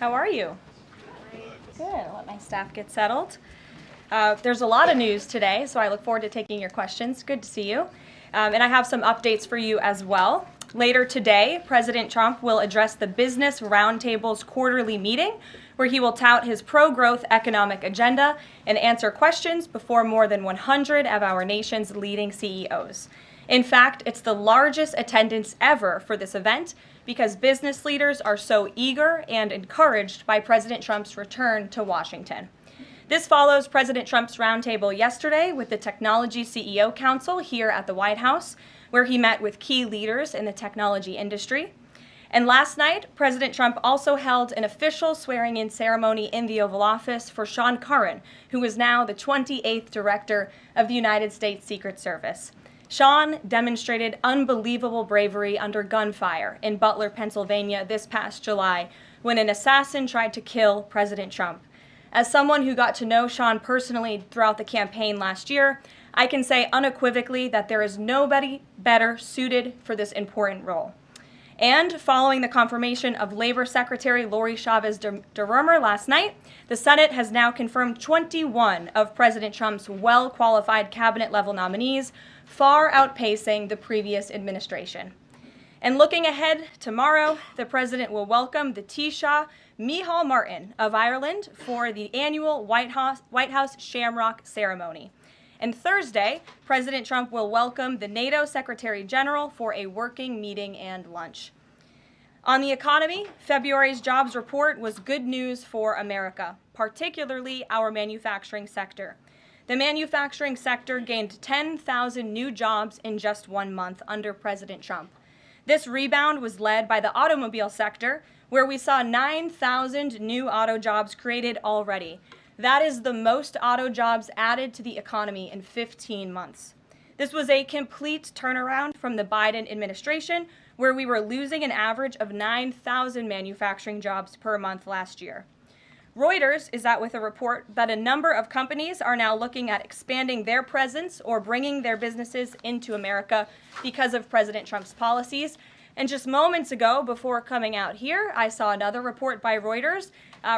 How are you? Good. I'll let my staff get settled. There's a lot of news today, so I look forward to taking your questions. Good to see you. And I have some updates for you as well. Later today, President Trump will address the Business Roundtable's quarterly meeting, where he will tout his pro-growth economic agenda and answer questions before more than 100 of our nation's leading CEOs. In fact, it's the largest attendance ever for this event because business leaders are so eager and encouraged by President Trump's return to Washington. This follows President Trump's roundtable yesterday with the Technology CEO Council here at the White House, where he met with key leaders in the technology industry. And last night, President Trump also held an official swearing-in ceremony in the Oval Office for Sean Curran, who is now the 28th Director of the United States Secret Service. Sean demonstrated unbelievable bravery under gunfire in Butler, Pennsylvania this past July when an assassin tried to kill President Trump. As someone who got to know Sean personally throughout the campaign last year, I can say unequivocally that there is nobody better suited for this important role. And following the confirmation of Labor Secretary Lori Chavez DeRomer last night, the Senate has now confirmed 21 of President Trump's well-qualified cabinet-level nominees, far outpacing the previous administration. And looking ahead, tomorrow, the president will welcome the Taoiseach Micheál Martin of Ireland for the annual White House Shamrock ceremony. And Thursday, President Trump will welcome the NATO Secretary General for a working meeting and lunch. On the economy, February's jobs report was good news for America, particularly our manufacturing sector. The manufacturing sector gained 10,000 new jobs in just 1 month under President Trump. This rebound was led by the automobile sector, where we saw 9,000 new auto jobs created already. That is the most auto jobs added to the economy in 15 months. This was a complete turnaround from the Biden administration, where we were losing an average of 9,000 manufacturing jobs per month last year. Reuters is out with a report that a number of companies are now looking at expanding their presence or bringing their businesses into America because of President Trump's policies. And just moments ago, before coming out here, I saw another report by Reuters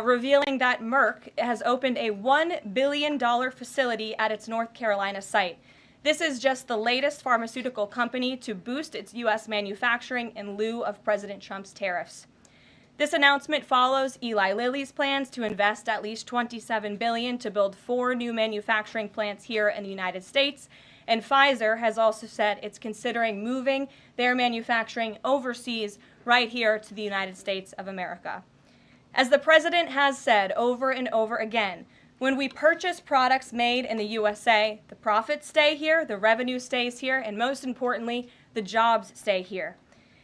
revealing that Merck has opened a $1 billion facility at its North Carolina site. This is just the latest pharmaceutical company to boost its U.S. manufacturing in lieu of President Trump's tariffs. This announcement follows Eli Lilly's plans to invest at least $27 billion to build 4 new manufacturing plants here in the United States. And Pfizer has also said it's considering moving their manufacturing overseas right here to the United States of America. As the president has said over and over again, when we purchase products made in the USA, the profits stay here, the revenue stays here, and most importantly, the jobs stay here.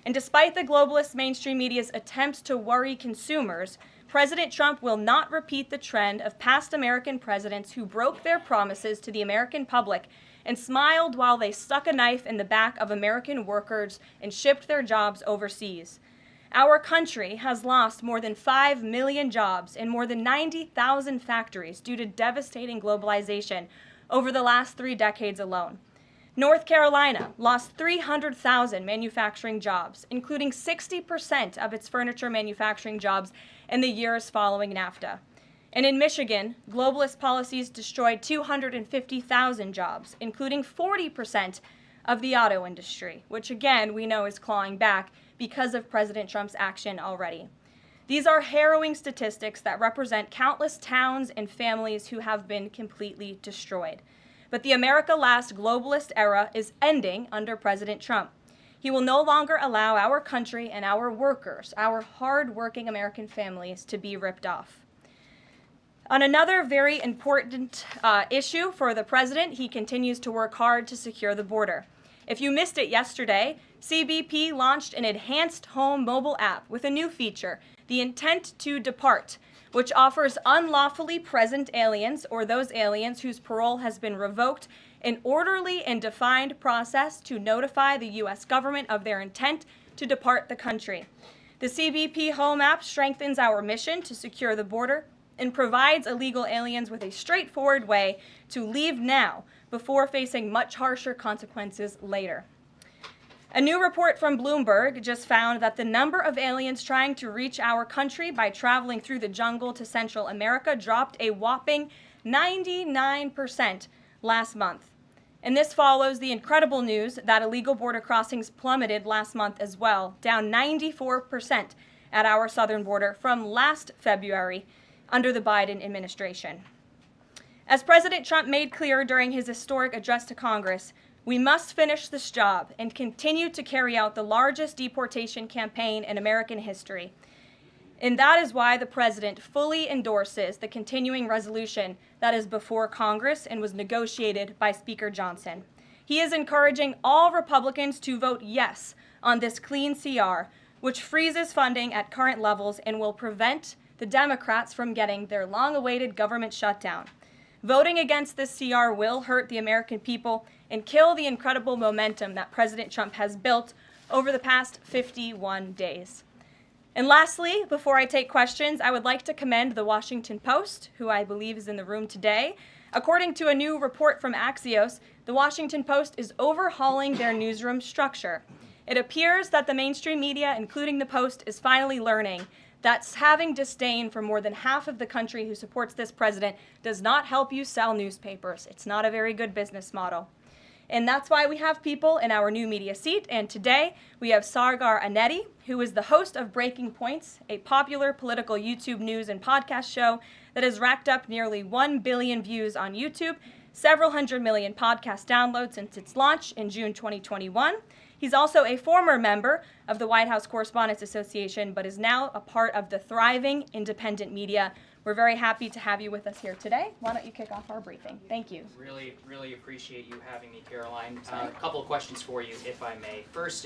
And despite the globalist mainstream media's attempts to worry consumers, President Trump will not repeat the trend of past American presidents who broke their promises to the American public and smiled while they stuck a knife in the back of American workers and shipped their jobs overseas. Our country has lost more than 5 million jobs in more than 90,000 factories due to devastating globalization over the last 3 decades alone. North Carolina lost 300,000 manufacturing jobs, including 60% of its furniture manufacturing jobs in the years following NAFTA. And in Michigan, globalist policies destroyed 250,000 jobs, including 40% of the auto industry, which again we know is clawing back because of President Trump's action already. These are harrowing statistics that represent countless towns and families who have been completely destroyed. But the America Last globalist era is ending under President Trump. He will no longer allow our country and our workers, our hard-working American families, to be ripped off. On another very important issue for the president, he continues to work hard to secure the border. If you missed it yesterday, CBP launched an enhanced home mobile app with a new feature, the Intent to Depart, which offers unlawfully present aliens or those aliens whose parole has been revoked an orderly and defined process to notify the U.S. government of their intent to depart the country. The CBP Home app strengthens our mission to secure the border and provides illegal aliens with a straightforward way to leave now before facing much harsher consequences later. A new report from Bloomberg just found that the number of aliens trying to reach our country by traveling through the jungle to Central America dropped a whopping 99% last month. And this follows the incredible news that illegal border crossings plummeted last month as well, down 94% at our southern border from last February under the Biden administration. As President Trump made clear during his historic address to Congress, we must finish this job and continue to carry out the largest deportation campaign in American history. And that is why the president fully endorses the continuing resolution that is before Congress and was negotiated by Speaker Johnson. He is encouraging all Republicans to vote yes on this clean CR, which freezes funding at current levels and will prevent the Democrats from getting their long-awaited government shutdown. Voting against this CR will hurt the American people and kill the incredible momentum that President Trump has built over the past 51 days. And lastly, before I take questions, I would like to commend the Washington Post, who I believe is in the room today. According to a new report from Axios, the Washington Post is overhauling their newsroom structure. It appears that the mainstream media, including the Post, is finally learning that having disdain for more than half of the country who supports this president does not help you sell newspapers. It's not a very good business model. And that's why we have people in our new media seat. And today we have Sargar Anetti, who is the host of Breaking Points, a popular political YouTube news and podcast show that has racked up nearly 1 billion views on YouTube, several hundred million podcast downloads since its launch in June 2021. He's also a former member of the White House Correspondents Association, but is now a part of the thriving independent media. We're very happy to have you with us here today. Why don't you kick off our briefing? Thank you. Really appreciate you having me, Karoline. A couple of questions for you, if I may. First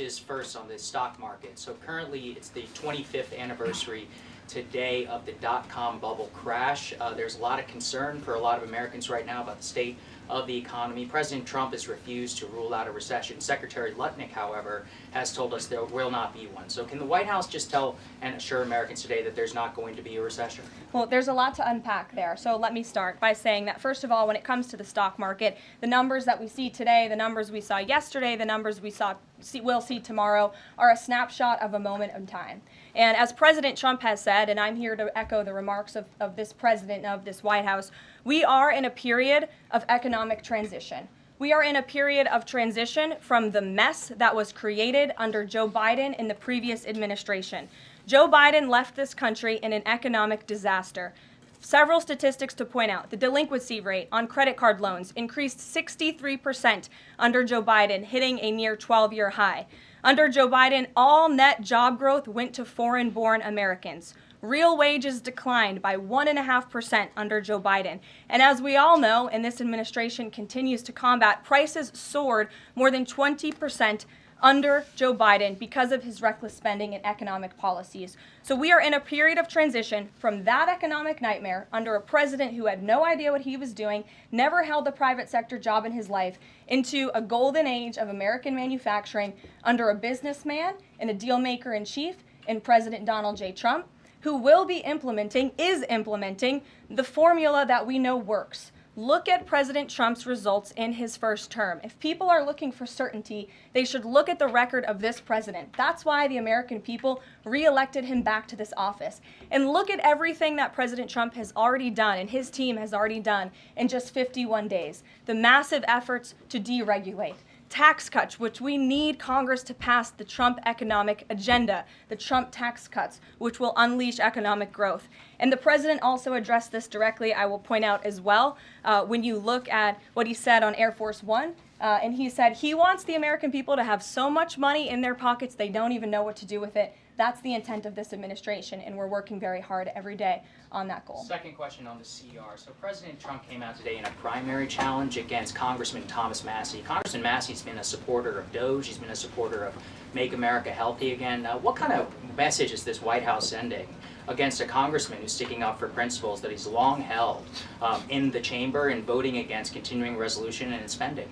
on the stock market. So currently it's the 25th anniversary today of the dot-com bubble crash. There's a lot of concern for a lot of Americans right now about the state of the economy. President Trump has refused to rule out a recession. Secretary Leavitt, however, has told us there will not be one. So can the White House just tell and assure Americans today that there's not going to be a recession? Well, there's a lot to unpack there. So let me start by saying that, first of all, when it comes to the stock market, the numbers that we see today, the numbers we saw yesterday, the numbers we'll see tomorrow are a snapshot of a moment in time. And as President Trump has said, and I'm here to echo the remarks of this president of this White House, we are in a period of economic transition. We are in a period of transition from the mess that was created under Joe Biden in the previous administration. Joe Biden left this country in an economic disaster. Several statistics to point out. The delinquency rate on credit card loans increased 63% under Joe Biden, hitting a near 12-year high. Under Joe Biden, all net job growth went to foreign-born Americans. Real wages declined by 1.5% under Joe Biden. And as we all know, and this administration continues to combat, prices soared more than 20% under Joe Biden because of his reckless spending and economic policies. So we are in a period of transition from that economic nightmare under a president who had no idea what he was doing, never held a private sector job in his life, into a golden age of American manufacturing under a businessman and a deal maker in chief in President Donald J. Trump, who is implementing the formula that we know works. Look at President Trump's results in his first term. If people are looking for certainty, they should look at the record of this president. That's why the American people re-elected him back to this office. And look at everything that President Trump has already done and his team has already done in just 51 days. The massive efforts to deregulate, tax cuts, which we need Congress to pass the Trump economic agenda, the Trump tax cuts, which will unleash economic growth. And the president also addressed this directly, I will point out as well, when you look at what he said on Air Force One, and he said he wants the American people to have so much money in their pockets they don't even know what to do with it. That's the intent of this administration, and we're working very hard every day on that goal. Second question on the CR. So President Trump came out today in a primary challenge against Congressman Thomas Massie. Congressman Massie's been a supporter of DOGE. He's been a supporter of Make America Healthy Again. What kind of message is this White House sending against a congressman who's sticking up for principles that he's long held in the chamber and voting against continuing resolution and spending?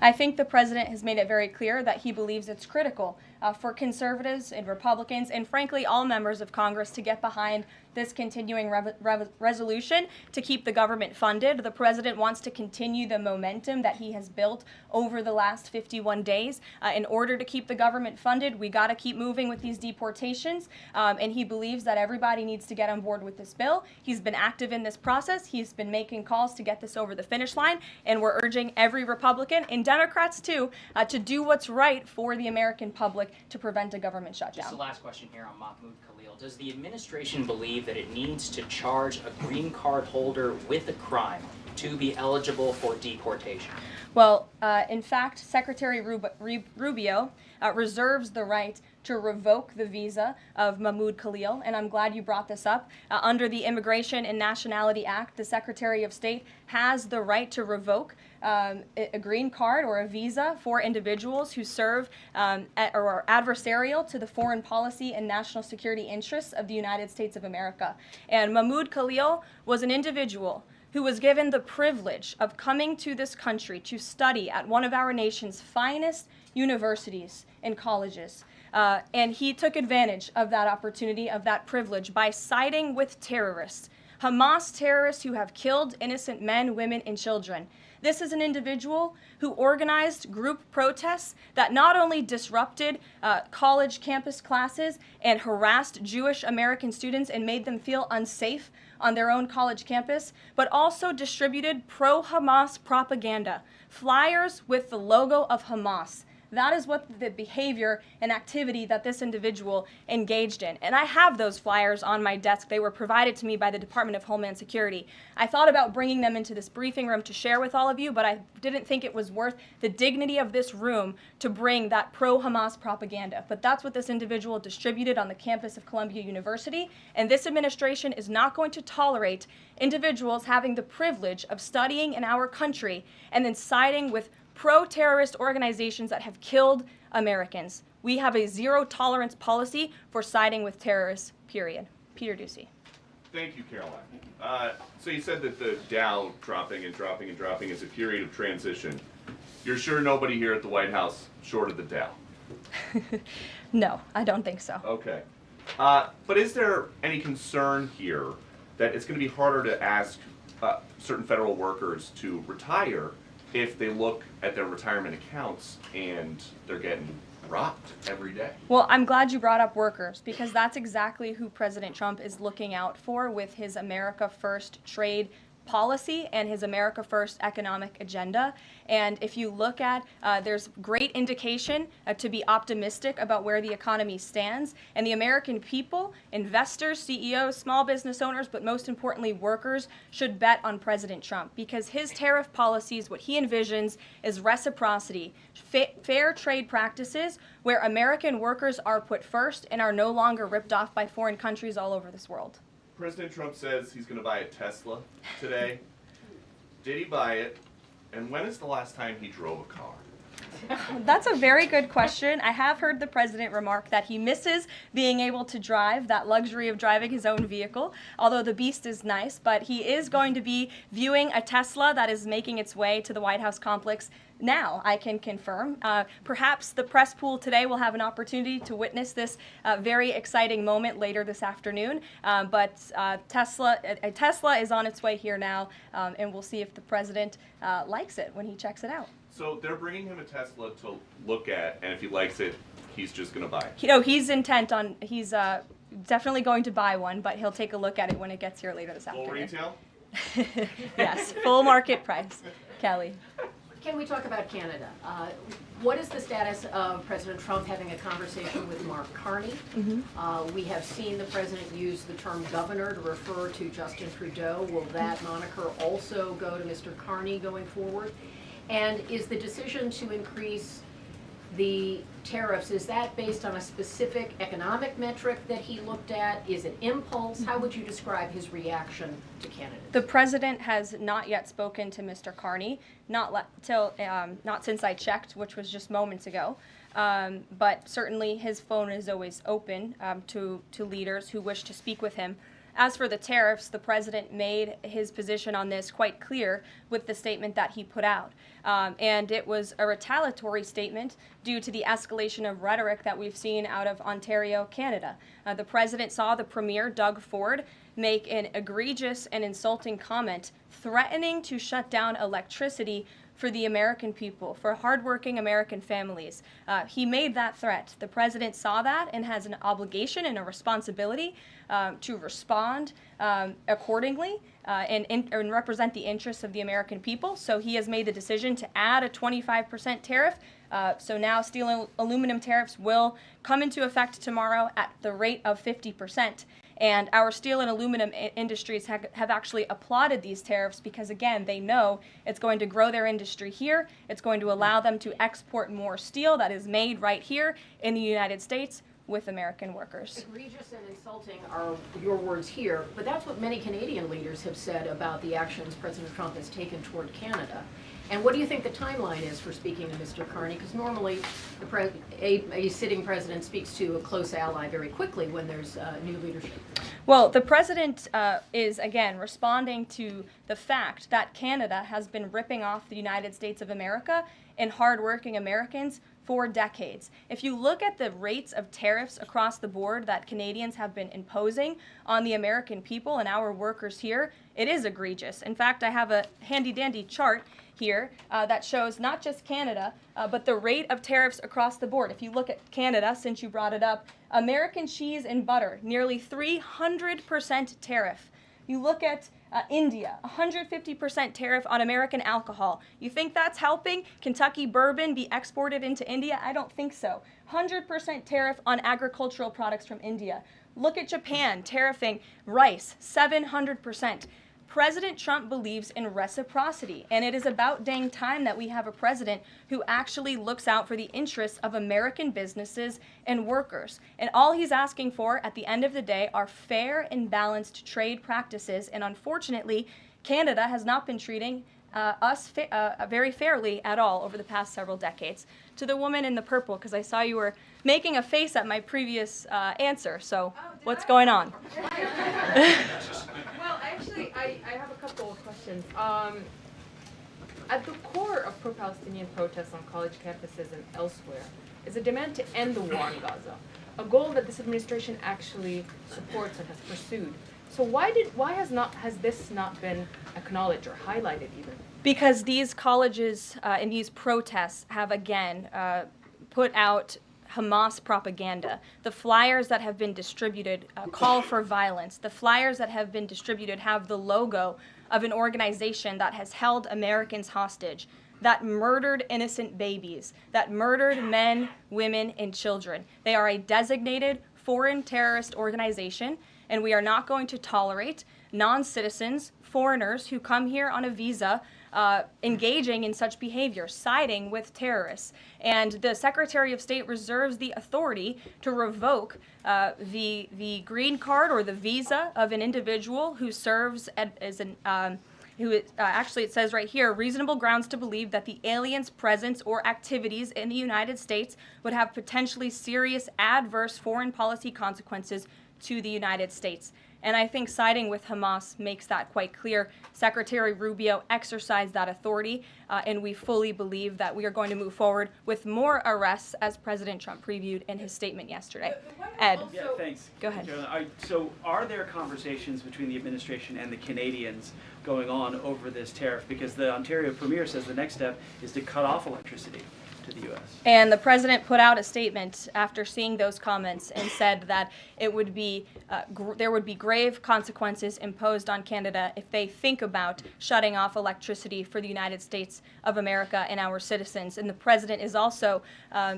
I think the president has made it very clear that he believes it's critical for conservatives and Republicans and frankly all members of Congress to get behind this continuing resolution to keep the government funded. The president wants to continue the momentum that he has built over the last 51 days. In order to keep the government funded, we got to keep moving with these deportations, and he believes that everybody needs to get on board with this bill. He's been active in this process. He's been making calls to get this over the finish line, and we're urging every Republican, and Democrats too, to do what's right for the American public to prevent a government shutdown. Just the last question here on Mahmoud Khalil. Does the administration believe that it needs to charge a green card holder with a crime to be eligible for deportation? Well, in fact, Secretary Rubio reserves the right to revoke the visa of Mahmoud Khalil, and I'm glad you brought this up. Under the Immigration and Nationality Act, the Secretary of State has the right to revoke a green card or a visa for individuals who serve or are adversarial to the foreign policy and national security interests of the United States of America. And Mahmoud Khalil was an individual who was given the privilege of coming to this country to study at one of our nation's finest universities and colleges. And he took advantage of that opportunity, of that privilege, by siding with terrorists, Hamas terrorists who have killed innocent men, women, and children. This is an individual who organized group protests that not only disrupted college campus classes and harassed Jewish American students and made them feel unsafe on their own college campus, but also distributed pro-Hamas propaganda, flyers with the logo of Hamas. That is what the behavior and activity that this individual engaged in. And I have those flyers on my desk. They were provided to me by the Department of Homeland Security. I thought about bringing them into this briefing room to share with all of you, but I didn't think it was worth the dignity of this room to bring that pro-Hamas propaganda. But that's what this individual distributed on the campus of Columbia University. And this administration is not going to tolerate individuals having the privilege of studying in our country and then siding with pro-terrorist organizations that have killed Americans. We have a zero-tolerance policy for siding with terrorists, period. Peter Ducey. Thank you, Caroline. So you said that the Dow dropping and dropping and dropping is a period of transition. You're sure nobody here at the White House shorted the Dow? No, I don't think so. Okay. But is there any concern here that it's going to be harder to ask certain federal workers to retire if they look at their retirement accounts and they're getting robbed every day? Well, I'm glad you brought up workers, because that's exactly who President Trump is looking out for with his America First trade policy and his America First economic agenda. And if you look at, there's great indication to be optimistic about where the economy stands. And the American people, investors, CEOs, small business owners, but most importantly workers, should bet on President Trump, because his tariff policies, what he envisions is reciprocity, fair trade practices where American workers are put first and are no longer ripped off by foreign countries all over this world. President Trump says he's going to buy a Tesla today. Did he buy it? And when is the last time he drove a car? That's a very good question. I have heard the president remark that he misses being able to drive, that luxury of driving his own vehicle, although the beast is nice, but he is going to be viewing a Tesla that is making its way to the White House complex now, I can confirm. Perhaps the press pool today will have an opportunity to witness this very exciting moment later this afternoon. But a Tesla is on its way here now, and we'll see if the president likes it when he checks it out. So they're bringing him a Tesla to look at, and if he likes it, he's just going to buy it. You know, he's intent on, he's definitely going to buy one, but he'll take a look at it when it gets here later this afternoon. Full retail? Yes, full market price. Kelly. Can we talk about Canada? What is the status of President Trump having a conversation with Mark Carney? We have seen the president use the term governor to refer to Justin Trudeau. Will that moniker also go to Mr. Carney going forward? And is the decision to increase the tariffs, is that based on a specific economic metric that he looked at? Is it impulse? How would you describe his reaction to candidates? The president has not yet spoken to Mr. Carney, not since I checked, which was just moments ago. But certainly his phone is always open to leaders who wish to speak with him. As for the tariffs, the president made his position on this quite clear with the statement that he put out. And it was a retaliatory statement due to the escalation of rhetoric that we've seen out of Ontario, Canada. The president saw the Premier, Doug Ford, make an egregious and insulting comment threatening to shut down electricity for the American people, for hardworking American families. He made that threat. The president saw that and has an obligation and a responsibility to respond accordingly and represent the interests of the American people. So he has made the decision to add a 25% tariff. So now steel and aluminum tariffs will come into effect tomorrow at the rate of 50%. And our steel and aluminum industries have actually applauded these tariffs because, again, they know it's going to grow their industry here. It's going to allow them to export more steel that is made right here in the United States with American workers. Egregious and insulting are your words here, but that's what many Canadian leaders have said about the actions President Trump has taken toward Canada. And what do you think the timeline is for speaking to Mr. Carney? Because normally a sitting president speaks to a close ally very quickly when there's new leadership. Well, the president is, again, responding to the fact that Canada has been ripping off the United States of America and hardworking Americans for decades. If you look at the rates of tariffs across the board that Canadians have been imposing on the American people and our workers here, it is egregious. In fact, I have a handy-dandy chart here that shows not just Canada, but the rate of tariffs across the board. If you look at Canada, since you brought it up, American cheese and butter, nearly 300% tariff. You look at India, 150% tariff on American alcohol. You think that's helping Kentucky bourbon be exported into India? I don't think so. 100% tariff on agricultural products from India. Look at Japan, tariffing rice, 700%. President Trump believes in reciprocity, and it is about dang time that we have a president who actually looks out for the interests of American businesses and workers. And all he's asking for at the end of the day are fair and balanced trade practices, and unfortunately, Canada has not been treating us very fairly at all over the past several decades. To the woman in the purple, because I saw you were making a face at my previous answer, so what's going on? Well, actually, I have a couple of questions. At the core of pro-Palestinian protests on college campuses and elsewhere is a demand to end the war in Gaza, a goal that this administration actually supports and has pursued. So why has this not been acknowledged or highlighted even? Because these colleges and these protests have again put out Hamas propaganda. The flyers that have been distributed call for violence. The flyers that have been distributed have the logo of an organization that has held Americans hostage, that murdered innocent babies, that murdered men, women, and children. They are a designated foreign terrorist organization, and we are not going to tolerate non-citizens, foreigners who come here on a visa engaging in such behavior, siding with terrorists. And the Secretary of State reserves the authority to revoke the green card or the visa of an individual who serves as an actually it says right here, reasonable grounds to believe that the alien's presence or activities in the United States would have potentially serious adverse foreign policy consequences to the United States. And I think siding with Hamas makes that quite clear. Secretary Rubio exercised that authority, and we fully believe that we are going to move forward with more arrests, as President Trump previewed in his statement yesterday. Ed, Yeah, thanks. Go ahead. So are there conversations between the administration and the Canadians going on over this tariff? Because the Ontario Premier says the next step is to cut off electricity to the U.S. And the president put out a statement after seeing those comments and said that it would be there would be grave consequences imposed on Canada if they think about shutting off electricity for the United States of America and our citizens. And the president is also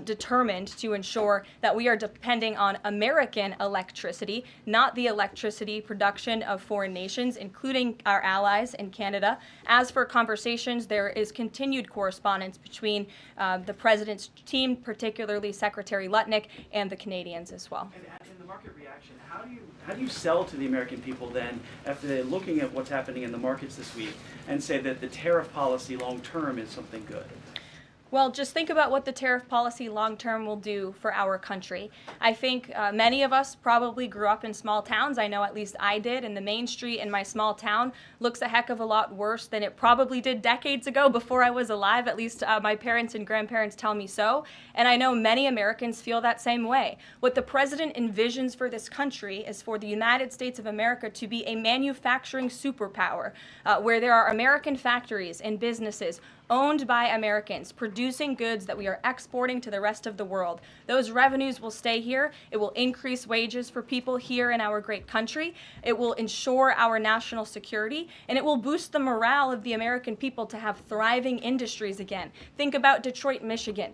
determined to ensure that we are depending on American electricity, not the electricity production of foreign nations, including our allies in Canada. As for conversations, there is continued correspondence between the president's team, particularly Secretary Lutnick, and the Canadians as well. And in the market reaction, how do you sell to the American people then after they're looking at what's happening in the markets this week and say that the tariff policy long term is something good? Well, just think about what the tariff policy long-term will do for our country. I think many of us probably grew up in small towns. I know at least I did, and the main street in my small town looks a heck of a lot worse than it probably did decades ago before I was alive. At least my parents and grandparents tell me so. And I know many Americans feel that same way. What the president envisions for this country is for the United States of America to be a manufacturing superpower, where there are American factories and businesses owned by Americans, producing goods that we are exporting to the rest of the world. Those revenues will stay here. It will increase wages for people here in our great country. It will ensure our national security, and it will boost the morale of the American people to have thriving industries again. Think about Detroit, Michigan.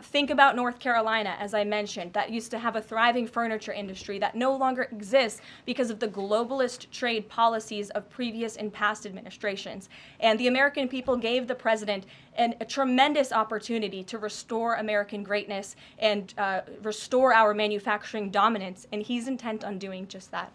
Think about North Carolina, as I mentioned, that used to have a thriving furniture industry that no longer exists because of the globalist trade policies of previous and past administrations. And the American people gave the president a tremendous opportunity to restore American greatness and restore our manufacturing dominance, and he's intent on doing just that.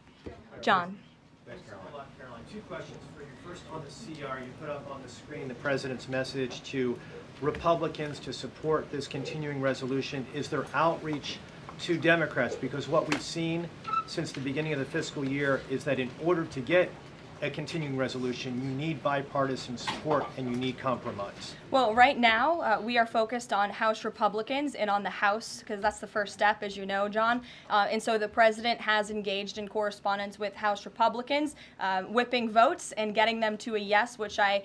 John. Thanks, Caroline. Two questions for you. First, on the CR, you put up on the screen the president's message to Republicans to support this continuing resolution. Is there outreach to Democrats? Because what we've seen since the beginning of the fiscal year is that in order to get a continuing resolution, you need bipartisan support and you need compromise. Well, right now, we are focused on House Republicans and on the House, because that's the first step, as you know, John. And so the president has engaged in correspondence with House Republicans, whipping votes and getting them to a yes, which I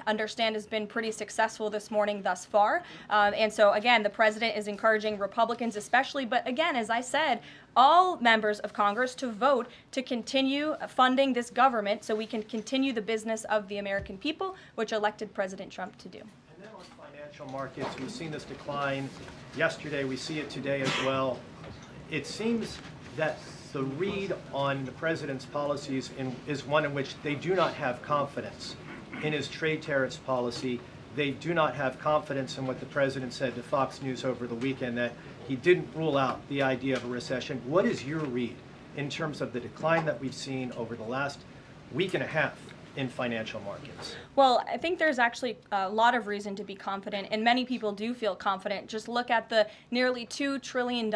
understand has been pretty successful this morning thus far. And so, again, the president is encouraging Republicans especially, but again, as I said, all members of Congress to vote to continue funding this government so we can continue the business of the American people, which elected President Trump to do. And then on financial markets, we've seen this decline yesterday. We see it today as well. It seems that the read on the president's policies is one in which they do not have confidence in his trade tariffs policy. They do not have confidence in what the president said to Fox News over the weekend, that he didn't rule out the idea of a recession. What is your read in terms of the decline that we've seen over the last week and a half in financial markets? Well, I think there's actually a lot of reason to be confident, and many people do feel confident. Just look at the nearly $2 trillion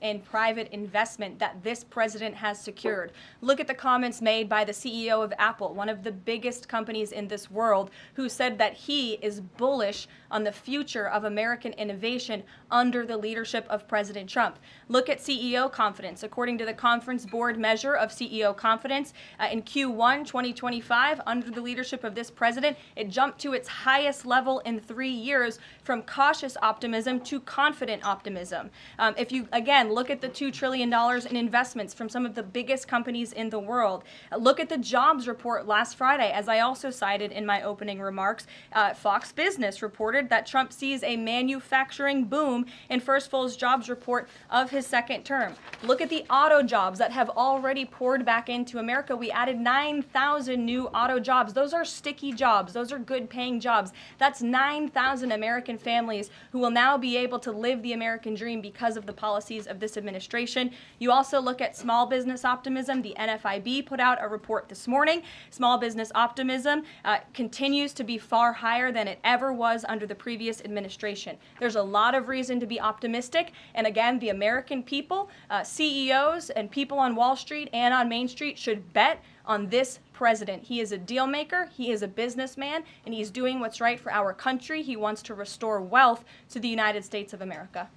in private investment that this president has secured. Look at the comments made by the CEO of Apple, one of the biggest companies in this world, who said that he is bullish on the future of American innovation under the leadership of President Trump. Look at CEO confidence. According to the Conference Board measure of CEO confidence, in Q1 2025, under the leadership of this president, it jumped to its highest level in 3 years, from cautious optimism to confident optimism. If you, again, look at the $2 trillion in investments from some of the biggest companies in the world, look at the jobs report last Friday, as I also cited in my opening remarks. Fox Business reported that Trump sees a manufacturing boom in first full jobs report of his second term. Look at the auto jobs that have already poured back into America. We added 9,000 new auto jobs. Those are sticky jobs. Those are good paying jobs. That's 9,000 American families who will now be able to live the American dream because of the policies of this administration. You also look at small business optimism. The NFIB put out a report this morning. Small business optimism continues to be far higher than it ever was under the previous administration. There's a lot of reason to be optimistic. And again, the American people, CEOs and people on Wall Street and on Main Street should bet on this president. He is a deal maker, he is a businessman, and he's doing what's right for our country. He wants to restore wealth to the United States of America.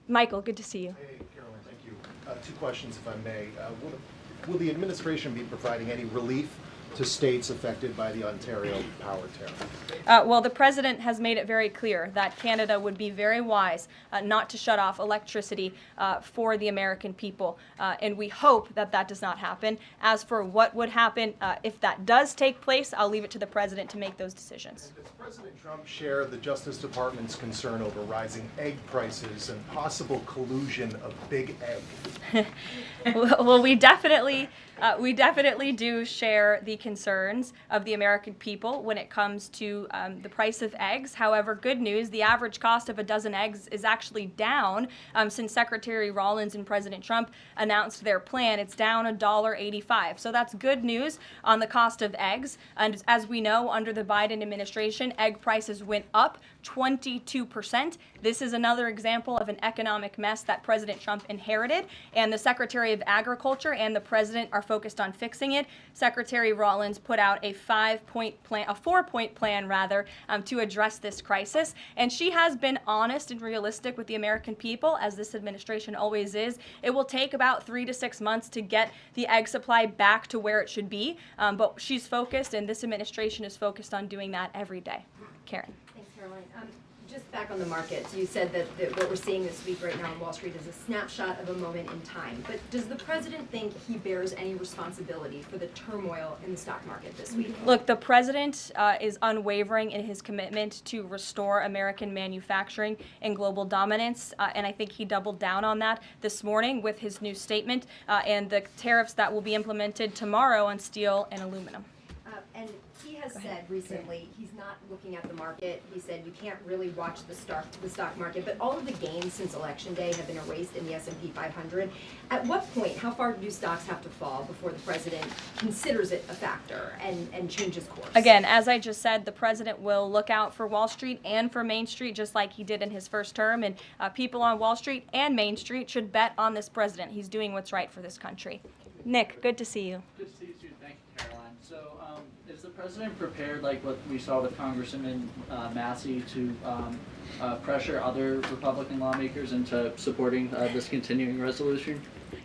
Michael, good to see you. Hey, Caroline, thank you. Two questions, if I may. Will the administration be providing any relief to states affected by the Ontario power tariff? Well, the president has made it very clear that Canada would be very wise not to shut off electricity for the American people, and we hope that that does not happen. As for what would happen if that does take place, I'll leave it to the president to make those decisions. And does President Trump share the Justice Department's concern over rising egg prices and possible collusion of big egg? Well, we definitely We definitely do share the concerns of the American people when it comes to the price of eggs. However, good news, the average cost of a dozen eggs is actually down since Secretary Rollins and President Trump announced their plan. It's down $1.85. So that's good news on the cost of eggs. And as we know, under the Biden administration, egg prices went up 22%. This is another example of an economic mess that President Trump inherited, and the Secretary of Agriculture and the President are focused on fixing it. Secretary Rollins put out a 4-point plan, to address this crisis, and she has been honest and realistic with the American people, as this administration always is. It will take about 3 to 6 months to get the egg supply back to where it should be, but she's focused, and this administration is focused on doing that every day. Karen. Thanks, Caroline. Just back on the markets, you said that what we're seeing this week right now on Wall Street is a snapshot of a moment in time. But does the president think he bears any responsibility for the turmoil in the stock market this week? Look, the president is unwavering in his commitment to restore American manufacturing and global dominance, and I think he doubled down on that this morning with his new statement and the tariffs that will be implemented tomorrow on steel and aluminum. And he has said recently he's not looking at the market. He said you can't really watch the stock market, but all of the gains since Election Day have been erased in the S&P 500. At what point, how far do stocks have to fall before the president considers it a factor and changes course? Again, as I just said, the president will look out for Wall Street and for Main Street, just like he did in his first term, and people on Wall Street and Main Street should bet on this president. He's doing what's right for this country. Nick, good to see you. Good to see you too. Thank you, Caroline. So, is the president prepared, like what we saw with Congressman Massey, to pressure other Republican lawmakers into supporting this continuing resolution?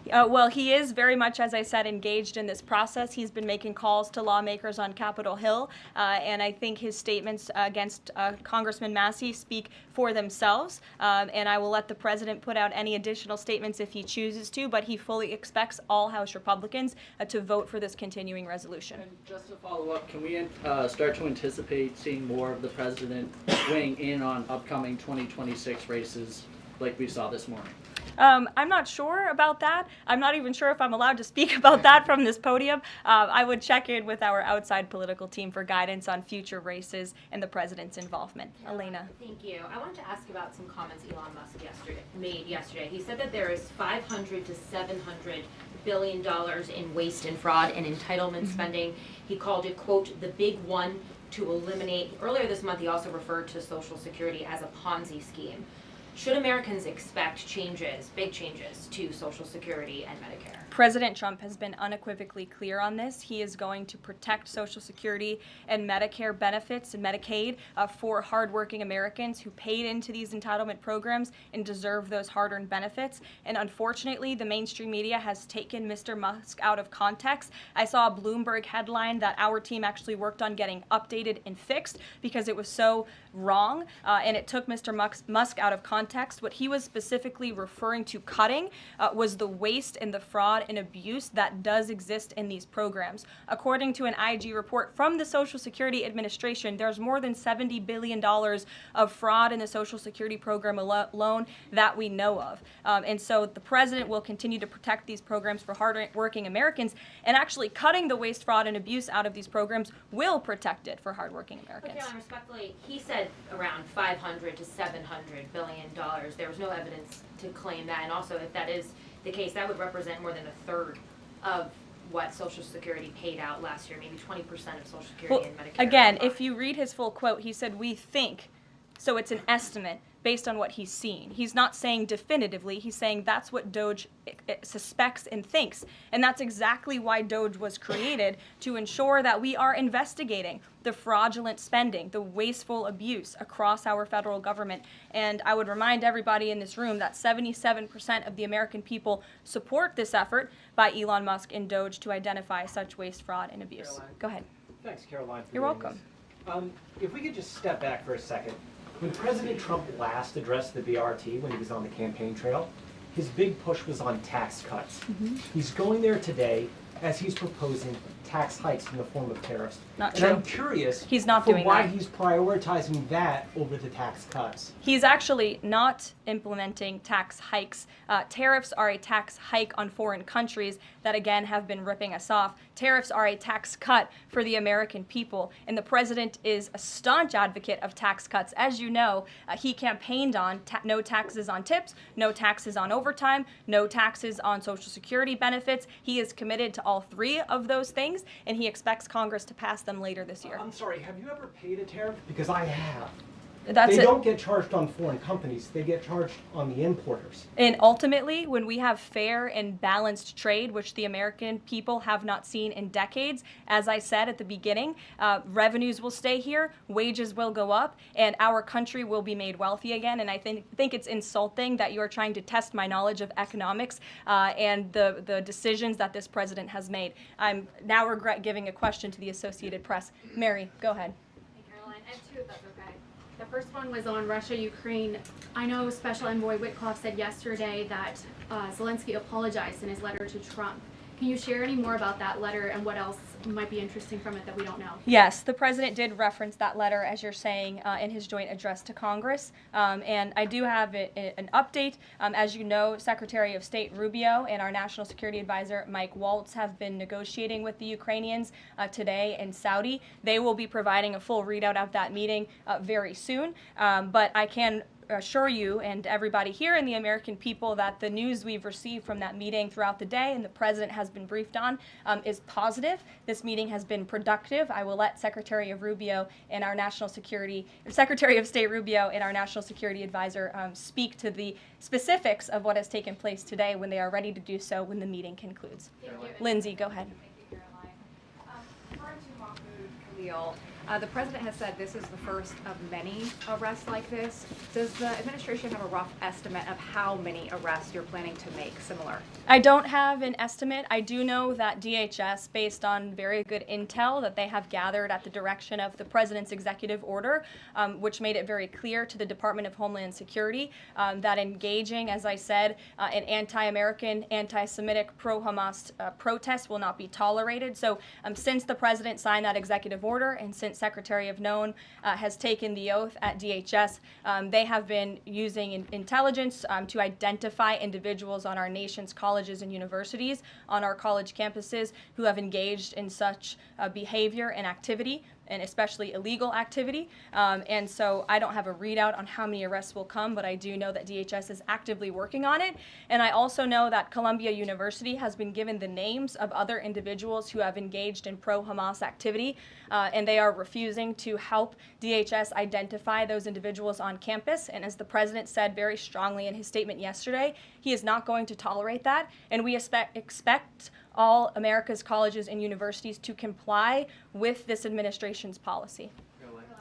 Well, he is very much, as I said, engaged in this process. He's been making calls to lawmakers on Capitol Hill, and I think his statements against Congressman Massey speak for themselves, and I will let the president put out any additional statements if he chooses to, but he fully expects all House Republicans to vote for this continuing resolution. And just to follow up, can we start to anticipate seeing more of the president weighing in on upcoming 2026 races like we saw this morning? I'm not sure about that. I'm not even sure if I'm allowed to speak about that from this podium. I would check in with our outside political team for guidance on future races and the president's involvement. Elena. Thank you. I wanted to ask about some comments Elon Musk made yesterday. He said that there is $500 to $700 billion in waste and fraud and entitlement spending. He called it, quote, the big one to eliminate. Earlier this month, he also referred to Social Security as a Ponzi scheme. Should Americans expect changes, big changes, to Social Security and Medicare? President Trump has been unequivocally clear on this. He is going to protect Social Security and Medicare benefits and Medicaid for hardworking Americans who paid into these entitlement programs and deserve those hard-earned benefits. And unfortunately, the mainstream media has taken Mr. Musk out of context. I saw a Bloomberg headline that our team actually worked on getting updated and fixed because it was so wrong, and it took Mr. Musk out of context. What he was specifically referring to cutting was the waste and the fraud and abuse that does exist in these programs. According to an IG report from the Social Security Administration, there's more than $70 billion of fraud in the Social Security program alone that we know of. And so the president will continue to protect these programs for hardworking Americans, and actually cutting the waste, fraud, and abuse out of these programs will protect it for hardworking Americans. But Caroline, respectfully, he said around $500 to $700 billion. There was no evidence to claim that, and also if that is the case, that would represent more than a third of what Social Security paid out last year, maybe 20% of Social Security and Medicare. Again, if you read his full quote, he said, we think, so it's an estimate based on what he's seen. He's not saying definitively, he's saying that's what DOJ suspects and thinks. And that's exactly why DOJ was created, to ensure that we are investigating the fraudulent spending, the wasteful abuse across our federal government. And I would remind everybody in this room that 77% of the American people support this effort by Elon Musk and DOJ to identify such waste, fraud, and abuse. Caroline. Go ahead. Thanks, Caroline. You're welcome. If we could just step back for a second. When President Trump last addressed the BRT when he was on the campaign trail, his big push was on tax cuts. He's going there today as he's proposing tax hikes in the form of tariffs. Not and true. I'm curious He's not for doing why that. he's prioritizing that over the tax cuts. He's actually not implementing tax hikes. Tariffs are a tax hike on foreign countries that, again, have been ripping us off. Tariffs are a tax cut for the American people, and the president is a staunch advocate of tax cuts. As you know, he campaigned on no taxes on tips, no taxes on overtime, no taxes on Social Security benefits. He is committed to all three of those things, and he expects Congress to pass them later this year. I'm sorry, have you ever paid a tariff? Because I have. That's they it. don't get charged on foreign companies, they get charged on the importers. And ultimately, when we have fair and balanced trade, which the American people have not seen in decades, as I said at the beginning, revenues will stay here, wages will go up, and our country will be made wealthy again. And I think it's insulting that you are trying to test my knowledge of economics and the decisions that this president has made. I'm now regret giving a question to the Associated Press. Mary, go ahead. Hey, Caroline. I have two, if that's okay. The first one was on Russia, Ukraine. I know Special Envoy Witkoff said yesterday that Zelensky apologized in his letter to Trump. Can you share any more about that letter and what else might be interesting from it that we don't know? Yes, the president did reference that letter, as you're saying, in his joint address to Congress. And I do have an update. As you know, Secretary of State Rubio and our National Security Advisor Mike Waltz have been negotiating with the Ukrainians today in Saudi. They will be providing a full readout of that meeting very soon. But I can assure you and everybody here and the American people that the news we've received from that meeting throughout the day and the president has been briefed on is positive. This meeting has been productive. I will let Secretary of State Rubio and our National Security Advisor speak to the specifics of what has taken place today when they are ready to do so when the meeting concludes. Lindsay, go ahead. Thank you, Caroline. Referring to Mahmoud Khalil, the president has said this is the first of many arrests like this. Does the administration have a rough estimate of how many arrests you're planning to make similar? I don't have an estimate. I do know that DHS, based on very good intel that they have gathered at the direction of the president's executive order, which made it very clear to the Department of Homeland Security that engaging, as I said, in anti-American, anti-Semitic, pro-Hamas protests will not be tolerated. So since the president signed that executive order and since Secretary of Known has taken the oath at DHS, they have been using intelligence to identify individuals on our nation's colleges and universities, on our college campuses, who have engaged in such behavior and activity, and especially illegal activity. And so I don't have a readout on how many arrests will come, but I do know that DHS is actively working on it. And I also know that Columbia University has been given the names of other individuals who have engaged in pro-Hamas activity, and they are refusing to help DHS identify those individuals on campus. And as the president said very strongly in his statement yesterday, he is not going to tolerate that, and we expect all America's colleges and universities to comply with this administration's policy.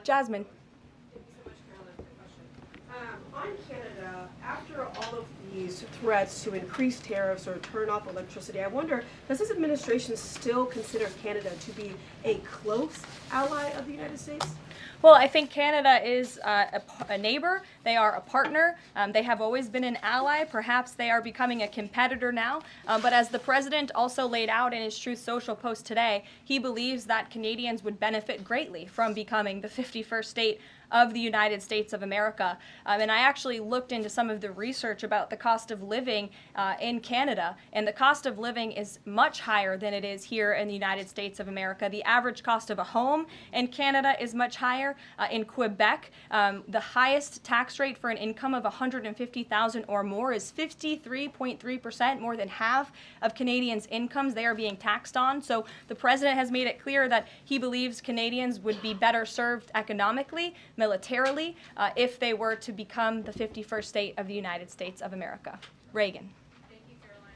Jasmine. Thank you so much, Caroline, for the question. On Canada, after all of these threats to increase tariffs or turn off electricity, I wonder, does this administration still consider Canada to be a close ally of the United States? Well, I think Canada is a neighbor. They are a partner. They have always been an ally. Perhaps they are becoming a competitor now. But as the president also laid out in his Truth Social post today, he believes that Canadians would benefit greatly from becoming the 51st state of the United States of America. And I actually looked into some of the research about the cost of living in Canada, and the cost of living is much higher than it is here in the United States of America. The average cost of a home in Canada is much higher. In Quebec, the highest tax rate for an income of $150,000 or more is 53.3%, more than half of Canadians' incomes they are being taxed on. So the president has made it clear that he believes Canadians would be better served economically, militarily, if they were to become the 51st state of the United States of America. Reagan. Thank you, Caroline.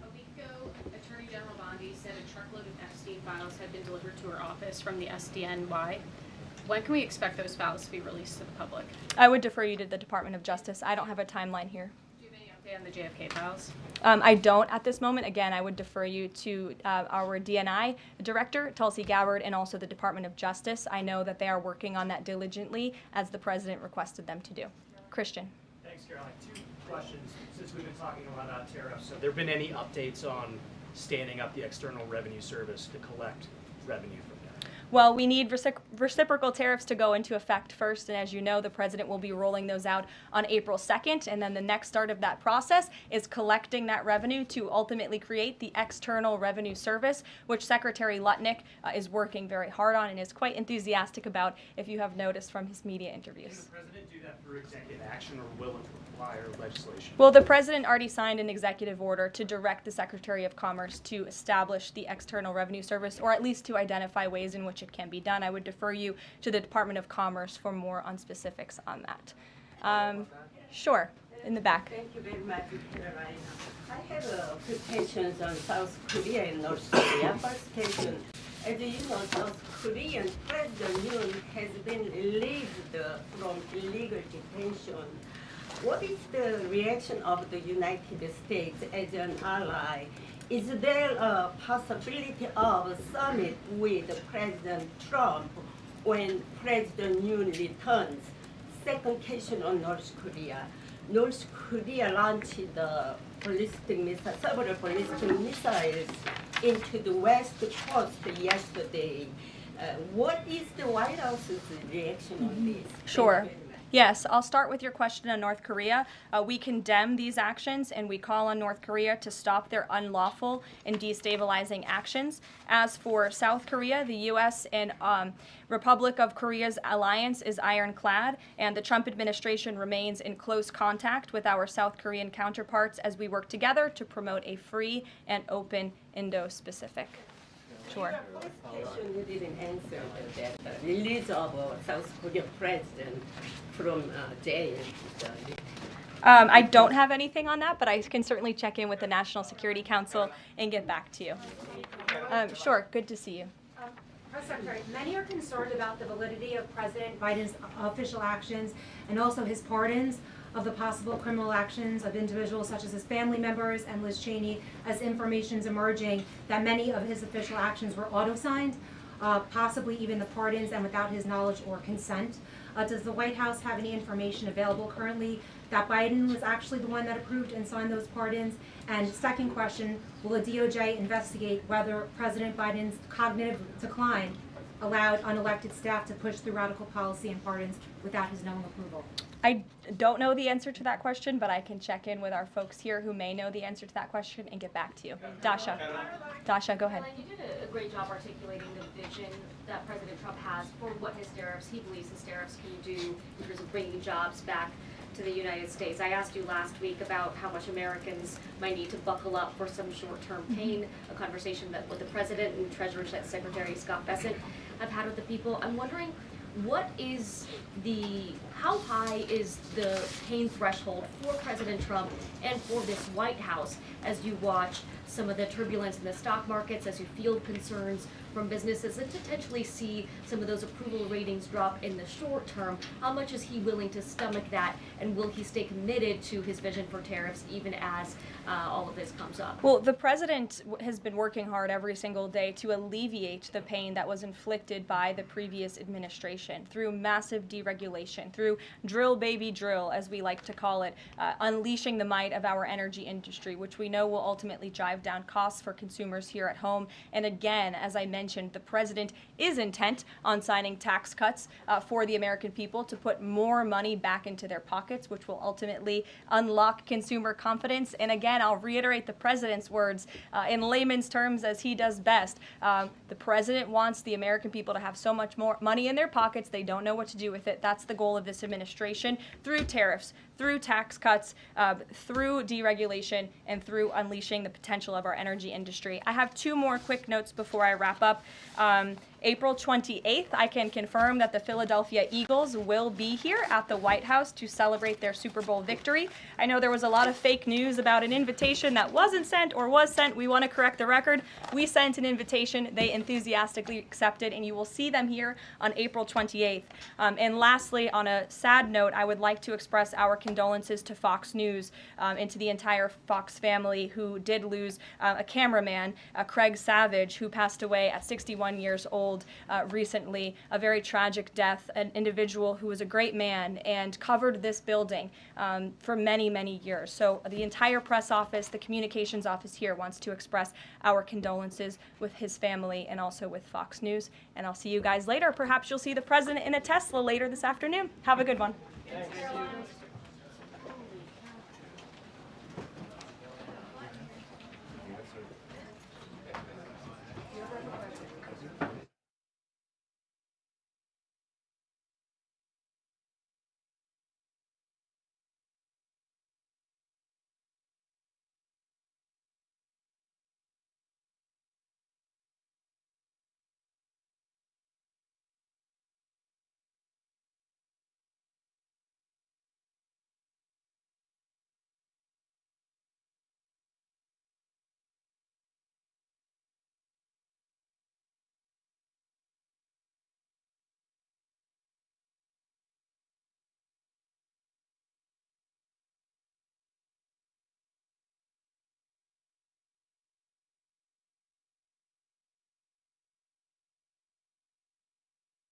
A week ago, Attorney General Bondi said a truckload of Epstein files had been delivered to her office from the SDNY. When can we expect those files to be released to the public? I would defer you to the Department of Justice. I don't have a timeline here. Do you have any update on the JFK files? I don't at this moment. Again, I would defer you to our DNI director, Tulsi Gabbard, and also the Department of Justice. I know that they are working on that diligently, as the president requested them to do. Christian. Thanks, Caroline. Two questions, since we've been talking a lot about tariffs. Have there been any updates on standing up the External Revenue Service to collect revenue from that? Well, we need reciprocal tariffs to go into effect first, and as you know, the president will be rolling those out on April 2nd, and then the next start of that process is collecting that revenue to ultimately create the External Revenue Service, which Secretary Leavitt is working very hard on and is quite enthusiastic about, if you have noticed from his media interviews. Can the president do that through executive action, or will it require legislation? Well, the president already signed an executive order to direct the Secretary of Commerce to establish the External Revenue Service, or at least to identify ways in which it can be done. I would defer you to the Department of Commerce for more on specifics on that. Sure, in the back. Thank you very much, Caroline. I have a few questions on South Korea and North Korea. First question, as you know, South Korean President Yoon has been released from illegal detention. What is the reaction of the United States as an ally? Is there a possibility of a summit with President Trump when President Yoon returns? Second question on North Korea. North Korea launched the several ballistic missiles into the west coast yesterday. What is the White House's reaction on this? Sure. Yes, I'll start with your question on North Korea. We condemn these actions and we call on North Korea to stop their unlawful and destabilizing actions. As for South Korea, the U.S. and Republic of Korea's alliance is ironclad, and the Trump administration remains in close contact with our South Korean counterparts as we work together to promote a free and open Indo-Pacific. Sure. First question you didn't answer that release of South Korean president from jail. I don't have anything on that, but I can certainly check in with the National Security Council and get back to you. Sure, good to see you. Press Secretary, many are concerned about the validity of President Biden's official actions and also his pardons of the possible criminal actions of individuals such as his family members and Liz Cheney, as information is emerging that many of his official actions were auto-signed, possibly even the pardons, and without his knowledge or consent. Does the White House have any information available currently that Biden was actually the one that approved and signed those pardons? And second question, will the DOJ investigate whether President Biden's cognitive decline allowed unelected staff to push through radical policy and pardons without his knowing approval? I don't know the answer to that question, but I can check in with our folks here who may know the answer to that question and get back to you. Dasha. Dasha, go ahead. You did a great job articulating the vision that President Trump has for what he believes his tariffs can do in terms of bringing jobs back to the United States. I asked you last week about how much Americans might need to buckle up for some short-term pain, a conversation that with the President and Treasury Secretary Scott Bessent have had with the people. I'm wondering, how high is the pain threshold for President Trump and for this White House as you watch some of the turbulence in the stock markets, as you field concerns from businesses and potentially see some of those approval ratings drop in the short term? How much is he willing to stomach that, and will he stay committed to his vision for tariffs even as all of this comes up? Well, the president has been working hard every single day to alleviate the pain that was inflicted by the previous administration through massive deregulation, through drill baby drill, as we like to call it, unleashing the might of our energy industry, which we know will ultimately drive down costs for consumers here at home. And again, as I mentioned, the president is intent on signing tax cuts for the American people to put more money back into their pockets, which will ultimately unlock consumer confidence. And again, I'll reiterate the president's words in layman's terms as he does best. The president wants the American people to have so much more money in their pockets they don't know what to do with it. That's the goal of this administration, through tariffs, through tax cuts, through deregulation, and through unleashing the potential of our energy industry. I have two more quick notes before I wrap up. April 28th, I can confirm that the Philadelphia Eagles will be here at the White House to celebrate their Super Bowl victory. I know there was a lot of fake news about an invitation that wasn't sent or was sent. We want to correct the record. We sent an invitation. They enthusiastically accepted, and you will see them here on April 28th. And lastly, on a sad note, I would like to express our condolences to Fox News and to the entire Fox family who did lose a cameraman, Craig Savage, who passed away at 61 years old recently. A very tragic death, an individual who was a great man and covered this building for many, many years. So the entire press office, the communications office here wants to express our condolences with his family and also with Fox News. And I'll see you guys later. Perhaps you'll see the president in a Tesla later this afternoon. Have a good one. Thanks.